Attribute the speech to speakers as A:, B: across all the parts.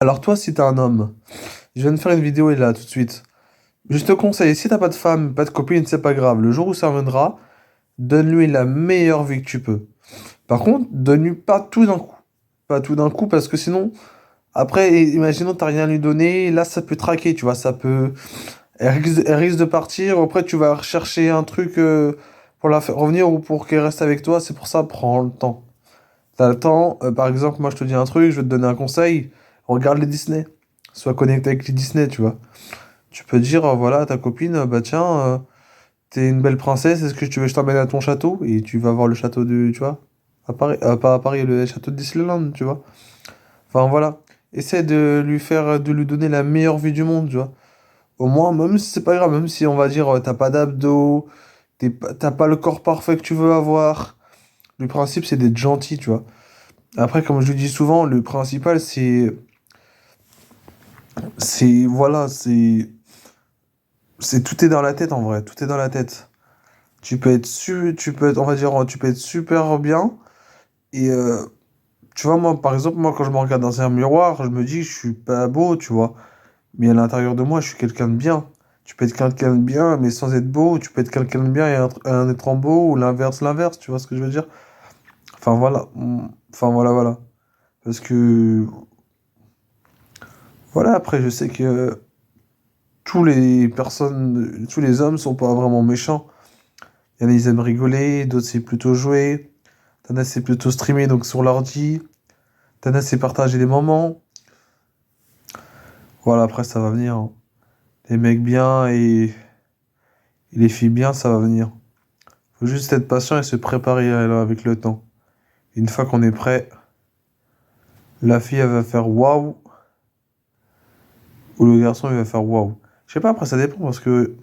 A: Alors toi, si t'es un homme, je viens de faire une vidéo et là, tout de suite. Je te conseille, si t'as pas de femme, pas de copine, c'est pas grave. Le jour où ça viendra, donne-lui la meilleure vie que tu peux. Par contre, donne-lui pas tout d'un coup. Pas tout d'un coup, parce que sinon, après, imaginons t'as rien à lui donner, là, ça peut traquer, tu vois, ça peut... elle risque de partir, après, tu vas rechercher un truc pour la faire revenir ou pour qu'elle reste avec toi. C'est pour ça, prends le temps. T'as le temps, par exemple, moi, je te dis un truc, je vais te donner un conseil. Regarde les Disney. Sois connecté avec les Disney, tu vois. Tu peux dire, voilà, à ta copine, bah tiens, t'es une belle princesse, est-ce que tu veux que je t'emmène à ton château? Et tu vas voir le château de, tu vois, à Paris, pas à Paris, le château de Disneyland, tu vois. Enfin voilà, essaie de lui faire, de lui donner la meilleure vie du monde, tu vois. Au moins, même si c'est pas grave, même si on va dire, t'as pas d'abdos, t'as pas le corps parfait que tu veux avoir. Le principe, c'est d'être gentil, tu vois. Après, comme je le dis souvent, le principal, voilà, tout est dans la tête en vrai, tout est dans la tête. On va dire, tu peux être super bien. Et tu vois, moi, par exemple, moi, quand je me regarde dans un miroir, je me dis, je suis pas beau, tu vois. Mais à l'intérieur de moi, je suis quelqu'un de bien. Tu peux être quelqu'un de bien, mais sans être beau. Tu peux être quelqu'un de bien et un étant beau, ou l'inverse, tu vois ce que je veux dire? Enfin, voilà. Enfin, voilà, voilà. Parce que, voilà, après, je sais que tous les hommes sont pas vraiment méchants. Il y en a, ils aiment rigoler, d'autres, c'est plutôt jouer. T'en as, c'est plutôt streamer, donc sur l'ordi. T'en as, c'est partager des moments. Voilà, après, ça va venir, hein. Les mecs bien et les filles bien, ça va venir. Faut juste être patient et se préparer avec le temps. Une fois qu'on est prêt, la fille, elle va faire waouh, ou le garçon, il va faire waouh. Je sais pas, après, ça dépend, parce que,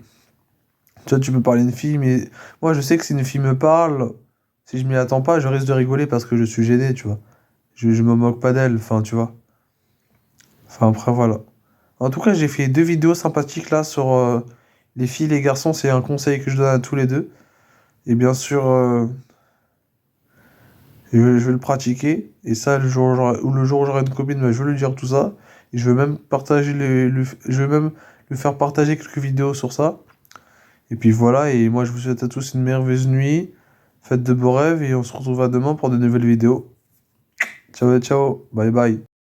A: tu vois, tu peux parler à une fille, mais moi, je sais que si une fille me parle, si je m'y attends pas, je risque de rigoler parce que je suis gêné, tu vois. Je me moque pas d'elle, enfin, tu vois. Enfin, après, voilà. En tout cas, j'ai fait 2 vidéos sympathiques là sur les filles, les garçons. C'est un conseil que je donne à tous les deux. Et bien sûr, je vais le pratiquer. Et ça, le jour où j'aurai une copine, bah, je vais lui dire tout ça. Et je vais même je vais même lui faire partager quelques vidéos sur ça. Et puis voilà. Et moi, je vous souhaite à tous une merveilleuse nuit. Faites de beaux rêves et on se retrouvera demain pour de nouvelles vidéos. Ciao, ciao. Bye bye.